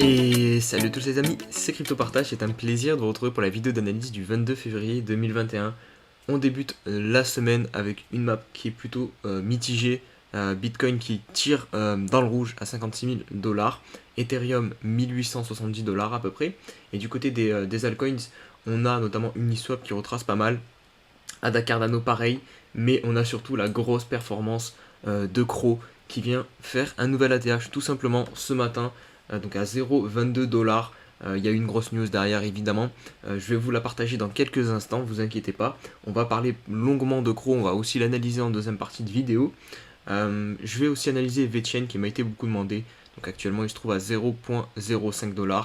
Et salut à tous les amis, c'est CryptoPartage, c'est un plaisir de vous retrouver pour la vidéo d'analyse du 22 février 2021. On débute la semaine avec une map qui est plutôt mitigée, Bitcoin qui tire dans le rouge à 56 000 $, Ethereum 1870 $ à peu près, et du côté des altcoins, on a notamment Uniswap qui retrace pas mal, Ada Cardano pareil, mais on a surtout la grosse performance de Crow qui vient faire un nouvel ATH tout simplement ce matin, donc à 0,22 $. Il y a eu une grosse news derrière évidemment. Je vais vous la partager dans quelques instants, vous inquiétez pas. On va parler longuement de Crow, on va aussi l'analyser en deuxième partie de vidéo. Je vais aussi analyser VeChain qui m'a été beaucoup demandé. Donc actuellement il se trouve à 0,05 $.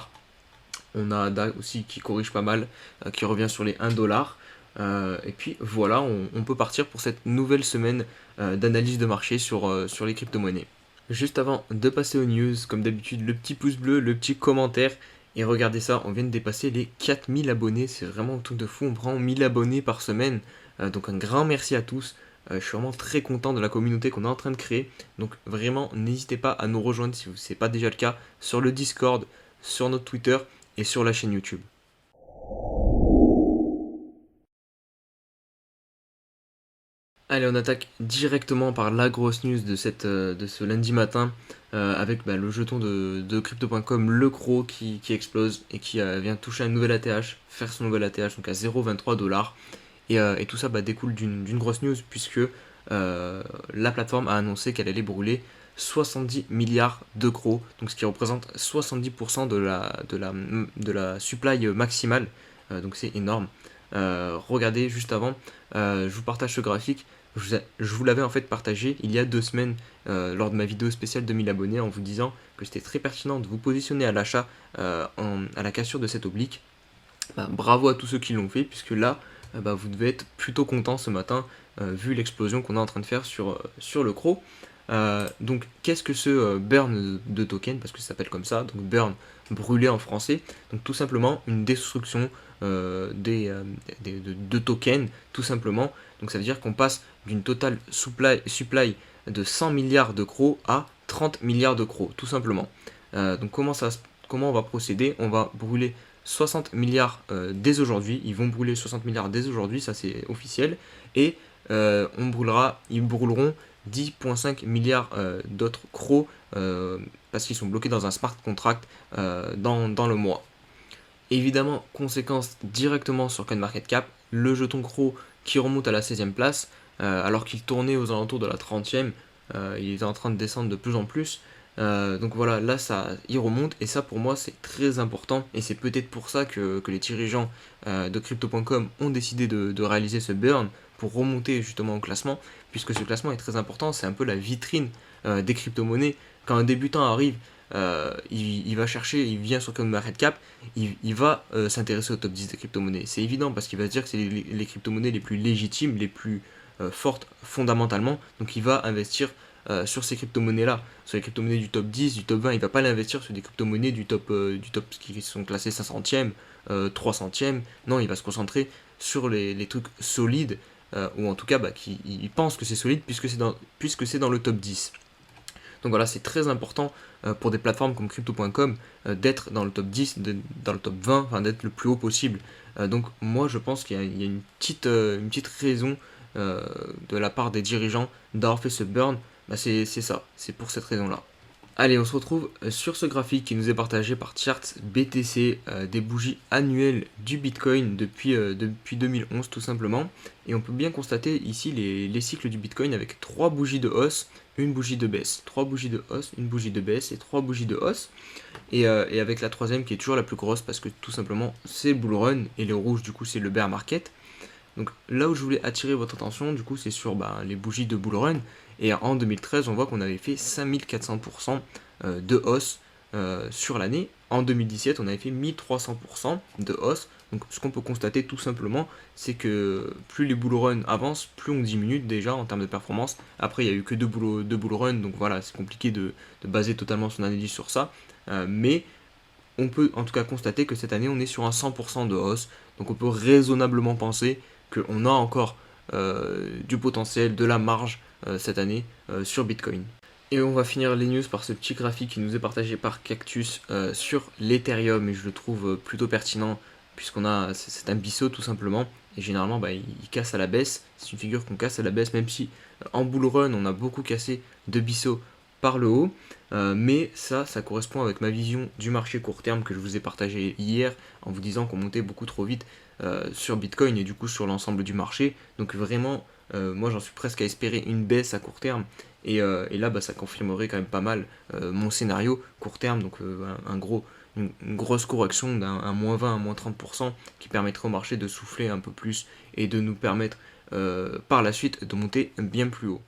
On a ADA aussi qui corrige pas mal, qui revient sur les 1 $. Et puis voilà, on peut partir pour cette nouvelle semaine d'analyse de marché sur les crypto-monnaies. Juste avant de passer aux news, comme d'habitude, le petit pouce bleu, le petit commentaire. Et regardez ça, on vient de dépasser les 4000 abonnés, c'est vraiment un truc de fou, on prend 1000 abonnés par semaine. Donc un grand merci à tous. Je suis vraiment très content de la communauté qu'on est en train de créer. Donc vraiment, n'hésitez pas à nous rejoindre si ce n'est pas déjà le cas sur le Discord, sur notre Twitter et sur la chaîne YouTube. Allez, on attaque directement par la grosse news de ce lundi matin avec le jeton de Crypto.com, le Crow qui explose et qui vient toucher un nouvel ATH, faire son nouvel ATH donc à 0,23 $. Et tout ça découle d'une grosse news puisque la plateforme a annoncé qu'elle allait brûler 70 milliards de Crow, donc ce qui représente 70% de la supply maximale, donc c'est énorme. Regardez juste avant, je vous partage ce graphique. Je vous l'avais en fait partagé il y a 2 semaines lors de ma vidéo spéciale de 1000 abonnés en vous disant que c'était très pertinent de vous positionner à l'achat à la cassure de cette oblique. Bravo à tous ceux qui l'ont fait puisque là vous devez être plutôt content ce matin vu l'explosion qu'on est en train de faire sur le Crow. Donc qu'est-ce que ce burn de token, parce que ça s'appelle comme ça, donc burn brûlé en français, donc tout simplement une destruction de tokens tout simplement. Donc ça veut dire qu'on passe d'une totale supply de 100 milliards de Crow à 30 milliards de Crow tout simplement. Donc comment on va procéder? On va brûler 60 milliards dès aujourd'hui, ils vont brûler 60 milliards dès aujourd'hui, ça c'est officiel, et ils brûleront 10,5 milliards d'autres Crows parce qu'ils sont bloqués dans un smart contract dans le mois. Évidemment, conséquence directement sur CoinMarketCap, le jeton Crow qui remonte à la 16e place, alors qu'il tournait aux alentours de la 30e, il était en train de descendre de plus en plus. Donc voilà, là il remonte et ça pour moi c'est très important et c'est peut-être pour ça que les dirigeants de Crypto.com ont décidé de réaliser ce burn pour remonter justement au classement, puisque ce classement est très important, c'est un peu la vitrine des crypto-monnaies. Quand un débutant arrive, il va chercher, il vient sur CoinMarketCap, il va s'intéresser au top 10 des crypto-monnaies. C'est évident parce qu'il va se dire que c'est les crypto-monnaies les plus légitimes, les plus fortes fondamentalement, donc il va investir sur ces crypto-monnaies-là, sur les crypto-monnaies du top 10, du top 20, il va pas l'investir sur des crypto-monnaies du top qui sont classées 500e, 300e, non, il va se concentrer sur les trucs solides, ou en tout cas il pense que c'est solide puisque c'est dans le top 10. Donc voilà, c'est très important pour des plateformes comme Crypto.com d'être dans le top 10, dans le top 20, enfin d'être le plus haut possible. Donc moi je pense qu'il y a une petite raison de la part des dirigeants d'avoir fait ce burn. C'est ça, c'est pour cette raison-là. Allez, on se retrouve sur ce graphique qui nous est partagé par Charts BTC, des bougies annuelles du Bitcoin depuis 2011 tout simplement. Et on peut bien constater ici les cycles du Bitcoin avec 3 bougies de hausse, une bougie de baisse, 3 bougies de hausse, une bougie de baisse et 3 bougies de hausse. Et avec la troisième qui est toujours la plus grosse parce que tout simplement c'est bull run et le rouge du coup c'est le bear market. Donc là où je voulais attirer votre attention, du coup, c'est sur les bougies de bull run. Et en 2013, on voit qu'on avait fait 5400% de hausse sur l'année. En 2017, on avait fait 1300% de hausse. Donc ce qu'on peut constater tout simplement, c'est que plus les bull run avancent, plus on diminue déjà en termes de performance. Après, il n'y a eu que deux bull run, donc voilà, c'est compliqué de baser totalement son analyse sur ça. Mais on peut en tout cas constater que cette année, on est sur un 100% de hausse. Donc on peut raisonnablement penser qu'on a encore du potentiel, de la marge cette année sur Bitcoin. Et on va finir les news par ce petit graphique qui nous est partagé par Cactus sur l'Ethereum, et je le trouve plutôt pertinent puisqu'on a, c'est un biseau tout simplement, et généralement bah, il casse à la baisse, c'est une figure qu'on casse à la baisse, même si en bull run on a beaucoup cassé de biseaux par le haut, mais ça correspond avec ma vision du marché court terme que je vous ai partagé hier en vous disant qu'on montait beaucoup trop vite sur Bitcoin et du coup sur l'ensemble du marché, donc vraiment moi j'en suis presque à espérer une baisse à court terme. Et là, bah, ça confirmerait quand même pas mal mon scénario court terme, donc une grosse correction d'un moins 20 à moins 30% qui permettrait au marché de souffler un peu plus et de nous permettre par la suite de monter bien plus haut.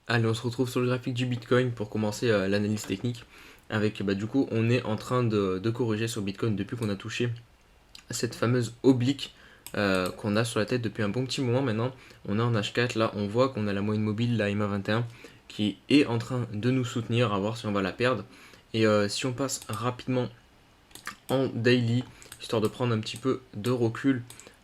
Allez, on se retrouve sur le graphique du Bitcoin pour commencer l'analyse technique. Avec, bah, du coup, on est en train de corriger sur Bitcoin depuis qu'on a touché cette fameuse oblique qu'on a sur la tête depuis un bon petit moment maintenant. On est en H4, là on voit qu'on a la moyenne mobile, la MA21, qui est en train de nous soutenir, à voir si on va la perdre. Et si on passe rapidement en daily, histoire de prendre un petit peu de recul,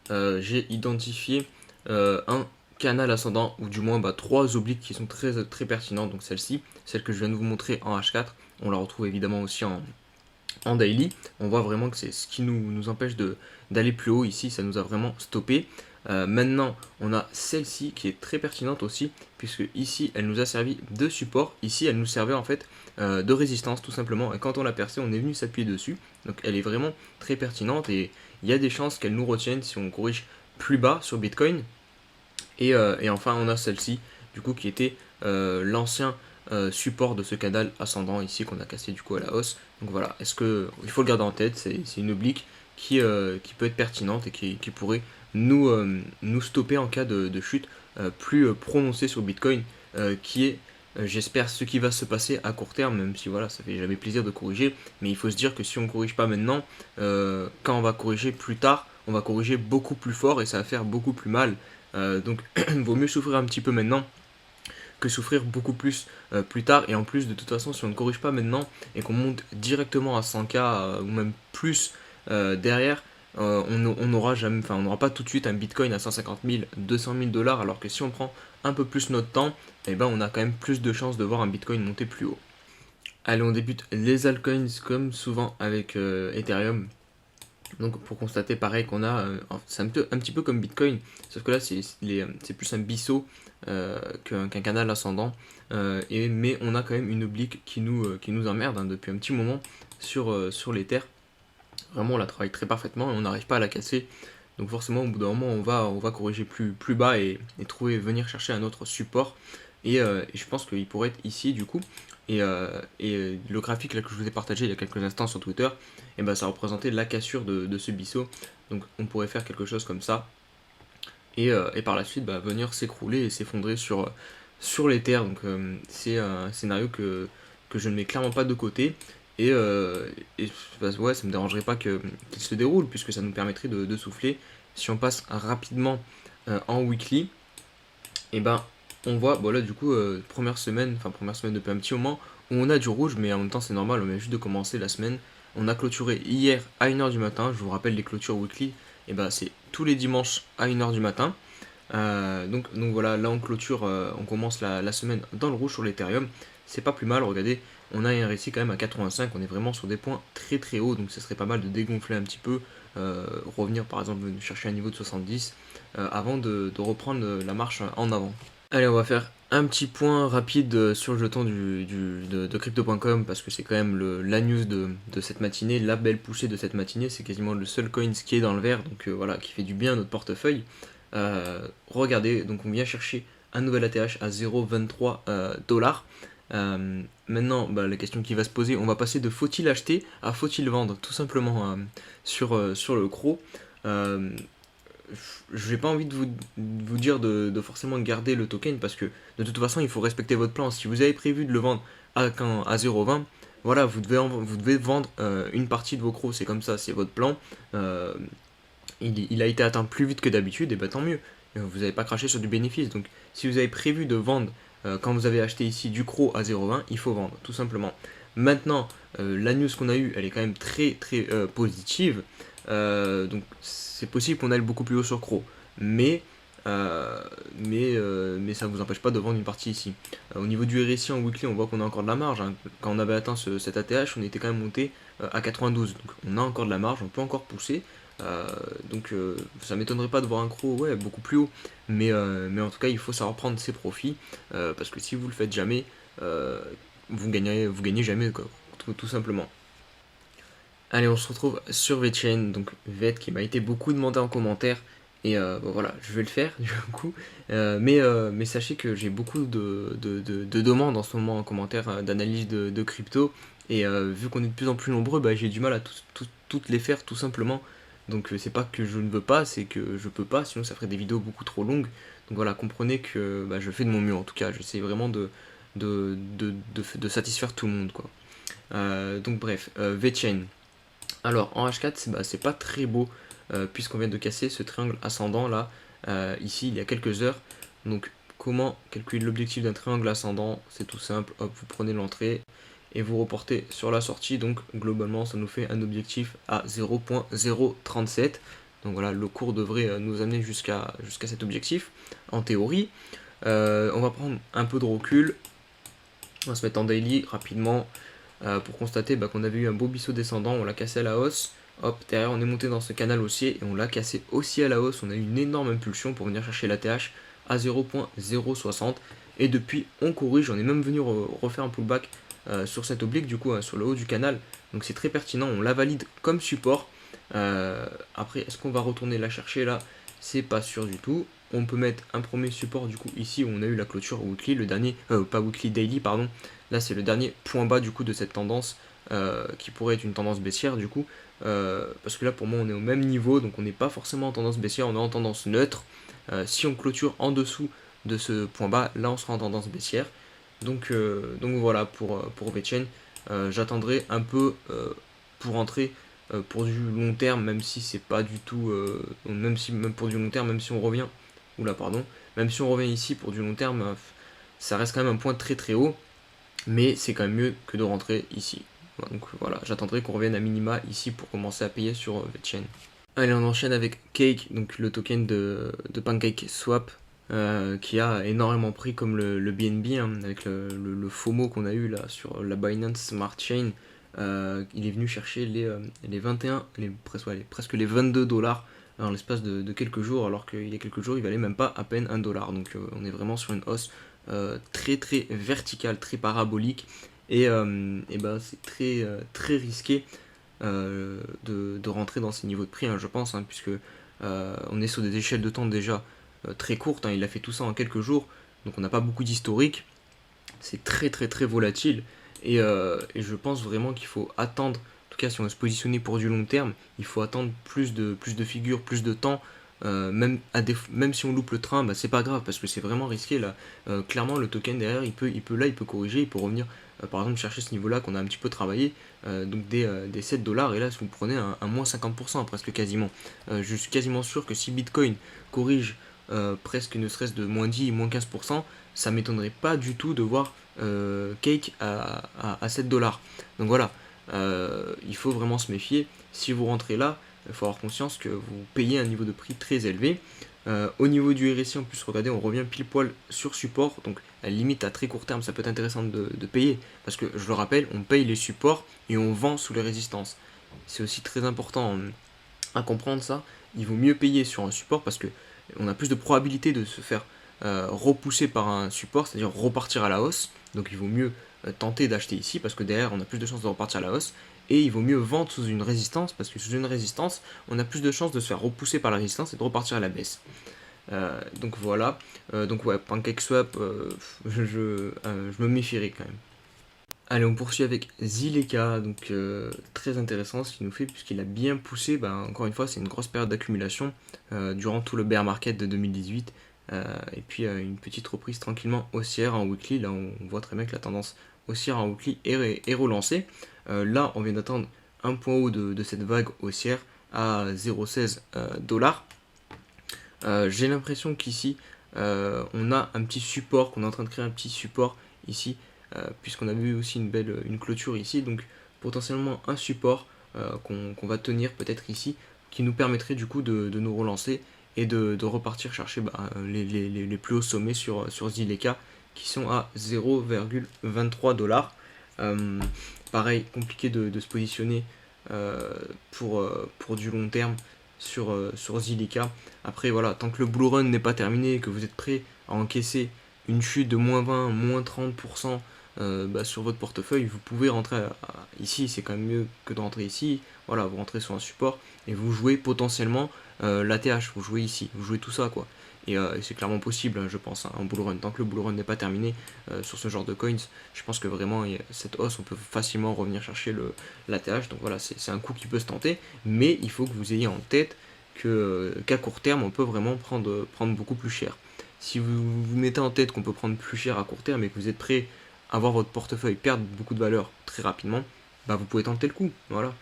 j'ai identifié un canal ascendant, ou du moins bah, trois obliques qui sont très, très pertinentes. Donc celle-ci, celle que je viens de vous montrer en H4, on la retrouve évidemment aussi en daily. On voit vraiment que c'est ce qui nous empêche d'aller plus haut ici, ça nous a vraiment stoppé. Maintenant, on a celle-ci qui est très pertinente aussi, puisque ici, elle nous a servi de support. Ici, elle nous servait en fait de résistance tout simplement. Et quand on l'a percée, on est venu s'appuyer dessus. Donc elle est vraiment très pertinente et il y a des chances qu'elle nous retienne si on corrige plus bas sur Bitcoin. Et enfin, on a celle-ci, du coup, qui était l'ancien support de ce canal ascendant ici qu'on a cassé du coup à la hausse. Donc voilà, il faut le garder en tête, c'est une oblique qui peut être pertinente et qui pourrait nous stopper en cas de chute plus prononcée sur Bitcoin, qui est, j'espère, ce qui va se passer à court terme, même si voilà, ça fait jamais plaisir de corriger, mais il faut se dire que si on ne corrige pas maintenant, quand on va corriger plus tard, on va corriger beaucoup plus fort et ça va faire beaucoup plus mal. Donc il vaut mieux souffrir un petit peu maintenant que souffrir beaucoup plus tard. Et en plus, de toute façon, si on ne corrige pas maintenant et qu'on monte directement à 100K ou même plus derrière, on n'aura jamais, enfin, on n'aura pas tout de suite un Bitcoin à 150 000, 200 000 dollars. Alors que si on prend un peu plus notre temps, eh ben, on a quand même plus de chances de voir un Bitcoin monter plus haut. Allez, on débute les altcoins comme souvent avec Ethereum. Donc pour constater pareil qu'on a, c'est un petit peu comme Bitcoin, sauf que là c'est plus un biseau qu'un canal ascendant, mais on a quand même une oblique qui nous emmerde hein, depuis un petit moment sur les terres. Vraiment on la travaille très parfaitement et on n'arrive pas à la casser. Donc forcément au bout d'un moment on va corriger plus bas et venir chercher un autre support. Et je pense qu'il pourrait être ici du coup. Et le graphique là, que je vous ai partagé il y a quelques instants sur Twitter, et ben, ça représentait la cassure de ce biseau. Donc on pourrait faire quelque chose comme ça. Et par la suite bah, venir s'écrouler et s'effondrer sur les terres. Donc c'est un scénario que je ne mets clairement pas de côté. Et bah, ouais, ça me dérangerait pas qu'il se déroule, puisque ça nous permettrait de souffler. Si on passe rapidement en weekly, et ben on voit, bon là du coup, première semaine depuis un petit moment, où on a du rouge, mais en même temps c'est normal, on vient juste de commencer la semaine. On a clôturé hier à 1h du matin, je vous rappelle les clôtures weekly, et ben c'est tous les dimanches à 1h du matin. Donc voilà, là on clôture, on commence la semaine dans le rouge sur l'Ethereum. C'est pas plus mal, regardez, on a un RSI quand même à 85, on est vraiment sur des points très très hauts, donc ce serait pas mal de dégonfler un petit peu, revenir par exemple chercher un niveau de 70 avant de reprendre la marche en avant. Allez, on va faire un petit point rapide sur le jeton de crypto.com parce que c'est quand même la news de cette matinée, la belle poussée de cette matinée. C'est quasiment le seul coin qui est dans le vert, donc voilà, qui fait du bien à notre portefeuille. Regardez, donc on vient chercher un nouvel ATH à 0,23 dollars. Maintenant, bah, la question qui va se poser, on va passer de faut-il acheter à faut-il vendre, tout simplement sur le CRO. Je n'ai pas envie de vous dire de forcément garder le token parce que de toute façon il faut respecter votre plan. Si vous avez prévu de le vendre à 0,20, voilà, vous devez vendre une partie de vos crocs, c'est comme ça, c'est votre plan. Il a été atteint plus vite que d'habitude, et bah tant mieux, vous n'avez pas craché sur du bénéfice. Donc si vous avez prévu de vendre quand vous avez acheté ici du croc à 0,20, il faut vendre, tout simplement. Maintenant, la news qu'on a eue, elle est quand même très très positive. Donc c'est possible qu'on aille beaucoup plus haut sur CRO. Mais mais ça ne vous empêche pas de vendre une partie ici. Au niveau du RSI en weekly, on voit qu'on a encore de la marge, hein. Quand on avait atteint cet ATH, on était quand même monté à 92, donc on a encore de la marge, on peut encore pousser. Ça m'étonnerait pas de voir un gros, ouais, beaucoup plus haut, mais en tout cas il faut savoir prendre ses profits, parce que si vous le faites jamais, vous gagnez jamais, quoi, tout simplement. Allez, on se retrouve sur VeChain, donc VET qui m'a été beaucoup demandé en commentaire. Et voilà, je vais le faire du coup. Mais sachez que j'ai beaucoup de demandes en ce moment en commentaire d'analyse de crypto. Et vu qu'on est de plus en plus nombreux, bah, j'ai du mal à toutes les faire tout simplement. Donc c'est pas que je ne veux pas, c'est que je peux pas, sinon ça ferait des vidéos beaucoup trop longues. Donc voilà, comprenez que bah, je fais de mon mieux en tout cas. J'essaie vraiment de satisfaire tout le monde, quoi. Donc bref, VeChain. Alors en H4 c'est pas très beau, puisqu'on vient de casser ce triangle ascendant là, ici il y a quelques heures. Donc comment calculer l'objectif d'un triangle ascendant? C'est tout simple, hop, vous prenez l'entrée et vous reportez sur la sortie. Donc globalement ça nous fait un objectif à 0.037. Donc voilà, le cours devrait nous amener jusqu'à cet objectif en théorie. On va prendre un peu de recul, on va se mettre en daily rapidement. Pour constater qu'on avait eu un beau biseau descendant, on l'a cassé à la hausse, hop, derrière on est monté dans ce canal haussier et on l'a cassé aussi à la hausse, on a eu une énorme impulsion pour venir chercher l'ATH à 0.060 et depuis on corrige, on est même venu refaire un pullback sur cette oblique du coup, sur le haut du canal, donc c'est très pertinent, on la valide comme support. Après est-ce qu'on va retourner la chercher là? C'est pas sûr du tout. On peut mettre un premier support du coup ici où on a eu la clôture weekly, le dernier, pas weekly, daily pardon. Là c'est le dernier point bas du coup de cette tendance qui pourrait être une tendance baissière du coup. Parce que là pour moi on est au même niveau, donc on n'est pas forcément en tendance baissière, on est en tendance neutre. Si on clôture en dessous de ce point bas, là on sera en tendance baissière. Donc voilà pour VeChain. J'attendrai un peu pour entrer pour du long terme, même si c'est pas du tout, même pour du long terme, même si on revient, même si on revient ici pour du long terme, ça reste quand même un point très très haut, mais c'est quand même mieux que de rentrer ici. Donc voilà, j'attendrai qu'on revienne à minima ici pour commencer à payer sur VeChain. Allez, on enchaîne avec Cake, donc le token de PancakeSwap, qui a énormément pris comme le BNB, hein, avec le FOMO qu'on a eu là sur la Binance Smart Chain. Il est venu chercher les 21, presque les 22 dollars en l'espace de quelques jours, alors qu'il y a quelques jours il valait même pas à peine 1 dollar. Donc on est vraiment sur une hausse très très verticale, très parabolique, et c'est très risqué de rentrer dans ces niveaux de prix, hein, je pense, hein, puisque on est sur des échelles de temps déjà très courtes, hein. Il a fait tout ça en quelques jours, donc on n'a pas beaucoup d'historique, c'est très très très volatile, et je pense vraiment qu'il faut attendre, en tout cas si on veut se positionner pour du long terme, il faut attendre plus de figures, plus de temps. Même si on loupe le train, c'est pas grave parce que c'est vraiment risqué là. Clairement, le token derrière, il peut corriger, il peut revenir, par exemple, chercher ce niveau-là qu'on a un petit peu travaillé, donc des 7 dollars. Et là, si vous prenez un moins 50%, presque quasiment, je suis quasiment sûr que si Bitcoin corrige presque ne serait-ce de moins 10, moins 15%, ça m'étonnerait pas du tout de voir Cake à 7 dollars. Donc voilà, il faut vraiment se méfier. Si vous rentrez là, il faut avoir conscience que vous payez un niveau de prix très élevé. Au niveau du RSI, en plus, regardez, on revient pile poil sur support, donc à la limite à très court terme, ça peut être intéressant de payer, parce que je le rappelle, on paye les supports et on vend sous les résistances. C'est aussi très important à comprendre ça. Il vaut mieux payer sur un support parce que on a plus de probabilité de se faire repousser par un support, c'est-à-dire repartir à la hausse. Donc il vaut mieux tenter d'acheter ici parce que derrière on a plus de chances de repartir à la hausse. Et il vaut mieux vendre sous une résistance parce que sous une résistance, on a plus de chances de se faire repousser par la résistance et de repartir à la baisse. Donc voilà. Donc ouais, PancakeSwap, je me méfierai quand même. Allez, on poursuit avec Zileka, donc très intéressant ce qu'il nous fait puisqu'il a bien poussé, encore une fois c'est une grosse période d'accumulation durant tout le bear market de 2018, et puis une petite reprise tranquillement haussière en weekly. Là on voit très bien que la tendance haussière en weekly est relancée. Là on vient d'atteindre un point haut de cette vague haussière à 0,16 dollars. J'ai l'impression qu'ici on a un petit support, qu'on est en train de créer un petit support ici, puisqu'on a vu aussi une clôture ici, donc potentiellement un support qu'on va tenir peut-être ici, qui nous permettrait du coup de nous relancer et de repartir chercher les plus hauts sommets sur Zileka qui sont à 0,23 $. Pareil, compliqué de se positionner pour du long terme sur Zileka. Après voilà, tant que le bull run n'est pas terminé et que vous êtes prêt à encaisser une chute de moins 20, moins 30% sur votre portefeuille, vous pouvez rentrer ici, c'est quand même mieux que de rentrer ici. Voilà, vous rentrez sur un support et vous jouez potentiellement l'ATH, vous jouez ici, vous jouez tout ça quoi. Et c'est clairement possible, je pense, en bull run. Tant que le bull run n'est pas terminé sur ce genre de coins, je pense que vraiment, cette hausse, on peut facilement revenir chercher l'ATH. Donc voilà, c'est un coup qui peut se tenter, mais il faut que vous ayez en tête qu'à court terme, on peut vraiment prendre beaucoup plus cher. Si vous mettez en tête qu'on peut prendre plus cher à court terme et que vous êtes prêt à voir votre portefeuille perdre beaucoup de valeur très rapidement, vous pouvez tenter le coup. Voilà.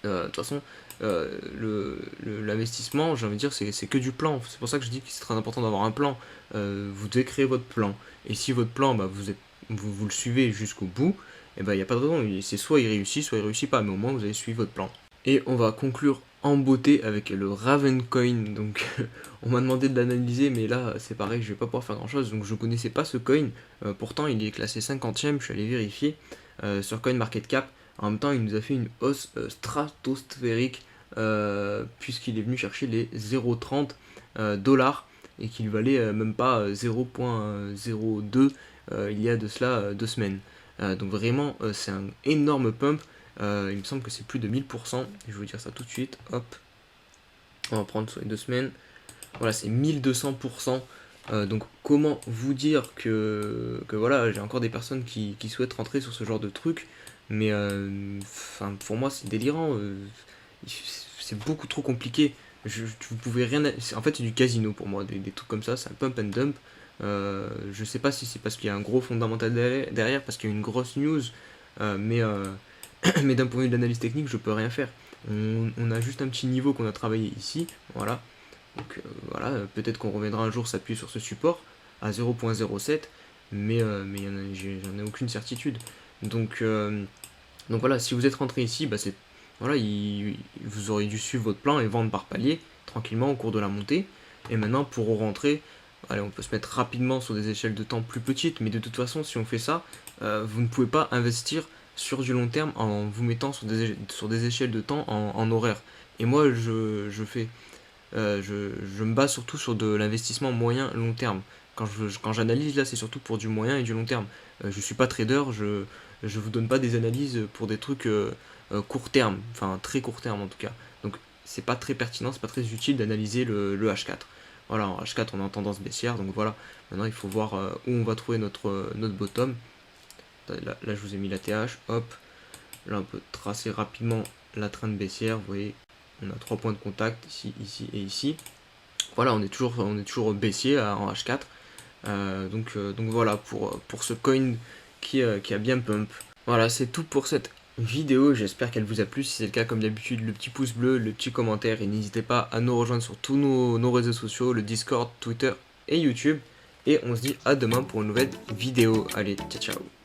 De toute façon, l'investissement, j'ai envie de dire, c'est que du plan. C'est pour ça que je dis que c'est très important d'avoir un plan. Vous devez créer votre plan. Et si votre plan, vous le suivez jusqu'au bout, il n'y a pas de raison. C'est soit il réussit pas. Mais au moins, vous avez suivi votre plan. Et on va conclure en beauté avec le Ravencoin. Donc, on m'a demandé de l'analyser, mais là, c'est pareil, je vais pas pouvoir faire grand chose. Donc, je connaissais pas ce coin. Pourtant, il est classé 50e. Je suis allé vérifier sur CoinMarketCap. En même temps, il nous a fait une hausse stratosphérique puisqu'il est venu chercher les 0,30 $ et qu'il valait même pas 0,02 il y a de cela 2 semaines. Donc vraiment, c'est un énorme pump. Il me semble que c'est plus de 1000%. Je vais vous dire ça tout de suite. Hop, on va prendre sur les 2 semaines. Voilà, c'est 1200%. Donc comment vous dire que voilà, j'ai encore des personnes qui souhaitent rentrer sur ce genre de truc. Mais pour moi, c'est délirant. C'est beaucoup trop compliqué. Vous pouvez rien. En fait, c'est du casino pour moi. Des trucs comme ça, c'est un pump and dump. Je sais pas si c'est parce qu'il y a un gros fondamental derrière, parce qu'il y a une grosse news. Mais d'un point de vue de l'analyse technique, je peux rien faire. On a juste un petit niveau qu'on a travaillé ici. Voilà. Donc voilà, peut-être qu'on reviendra un jour s'appuyer sur ce support à 0,07. Mais j'en ai aucune certitude. Donc voilà, si vous êtes rentré ici, voilà, vous auriez dû suivre votre plan et vendre par palier tranquillement au cours de la montée. Et maintenant, pour rentrer, allez, on peut se mettre rapidement sur des échelles de temps plus petites, mais de toute façon, si on fait ça, vous ne pouvez pas investir sur du long terme en vous mettant sur des échelles de temps en horaire. Et moi, je me base surtout sur de l'investissement moyen long terme. Quand j'analyse, là, c'est surtout pour du moyen et du long terme. Je suis pas trader, je vous donne pas des analyses pour des trucs court terme, enfin très court terme en tout cas. Donc c'est pas très pertinent, c'est pas très utile d'analyser le H4. Voilà, en H4 on est en tendance baissière, donc voilà, maintenant il faut voir où on va trouver notre bottom. Là, je vous ai mis la TH, hop, là on peut tracer rapidement la trend baissière, vous voyez, on a 3 points de contact ici, ici et ici. Voilà, on est toujours baissier en H4. Donc voilà pour ce coin qui a bien pump. Voilà, c'est tout pour cette vidéo, j'espère qu'elle vous a plu. Si c'est le cas, comme d'habitude, le petit pouce bleu, le petit commentaire, et n'hésitez pas à nous rejoindre sur tous nos réseaux sociaux, le Discord, Twitter et YouTube. Et on se dit à demain pour une nouvelle vidéo. Allez, ciao ciao.